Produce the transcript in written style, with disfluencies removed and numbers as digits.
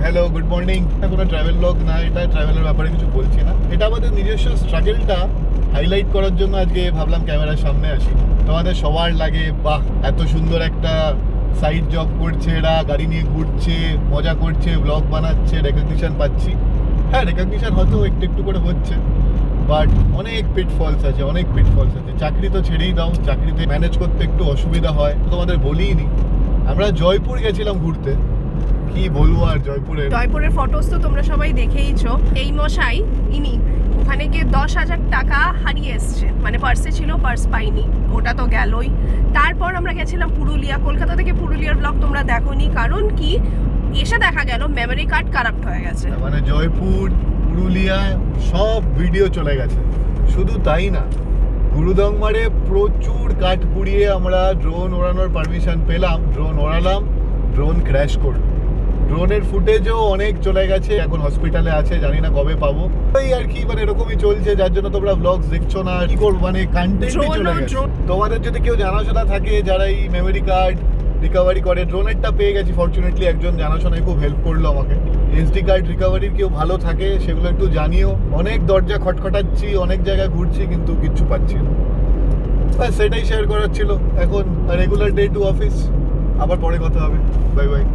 Hello, good morning. কোনো travel blog না, এটা ট্রাভেলের ব্যাপারে কিছু বলছি না। এটা আমাদের নিজস্ব স্ট্রাগলটা হাইলাইট করার জন্য আজকে ভাবলাম ক্যামেরার সামনে আসি। তোমাদের সবার লাগে বাহ, এত সুন্দর একটা সাইড জব করছে এরা, গাড়ি নিয়ে ঘুরছে, মজা করছে, ব্লগ বানাচ্ছে, রেকগনিশন পাচ্ছি। হ্যাঁ, রেকগনিশন হয়তো একটু একটু করে হচ্ছে, বাট অনেক পিটফলস আছে, অনেক পিটফলস আছে। চাকরি তো ছেড়েই দাও, চাকরিতে ম্যানেজ করতে একটু অসুবিধা হয়। তোমাদের বলিনি, আমরা জয়পুর গেছিলাম ঘুরতে। কি বলবো আর জয়পুরের ফটোস তো তোমরা সবাই দেখেইছো। এই মশাই ইনি ওখানে গিয়ে 10,000 টাকা হারিয়ে এসছে, মানে পার্সে ছিল, পার্স পাইনি, ওটা তো গেলই। তারপর আমরা গেছিলাম পুরুলিয়া। কলকাতা থেকে পুরুলিয়ার ব্লগ তোমরা দেখোনি, কারণ কি এসে দেখা গেল মেমোরি কার্ড কারাপ্ট হয়ে গেছে। মানে জয়পুর, পুরুলিয়া সব ভিডিও চলে গেছে। শুধু তাই না, গুরুদংমারে প্রচুর কাঠ পুড়িয়ে আমরা ড্রোন ওড়ানোর পারমিশন পেলাম, ড্রোন ওড়ালাম, ড্রোন ক্র্যাশ করলো। ড্রোনের ফুটেজও অনেক চলে গেছে, এখন হসপিটালে আছে, জানি না কবে পাবো। এই আর কি, মানে এরকমই চলছে, যার জন্য তোমরা ব্লগস দেখছো না। কি করবো, মানে কন্টেন্টই চলে গেছে। তোমাদের যদি কেউ জানাশোনা থাকে যারা এই মেমোরি কার্ড রিকভারি করে, ড্রোনেরটা পেয়ে গেছি ফরচুনেটলি, একজন জানাশোনায় খুব হেল্প করলো আমাকে। এসডি কার্ড রিকভারির কেউ ভালো থাকে সেগুলো একটু জানিও। অনেক দরজা খটখটাচ্ছি, অনেক জায়গায় ঘুরছি, কিন্তু কিচ্ছু পাচ্ছি না। ব্যাস সেটাই শেয়ার করার ছিল। এখন রেগুলার ডে টু অফিস, আবার পরে কথা হবে। Bye bye.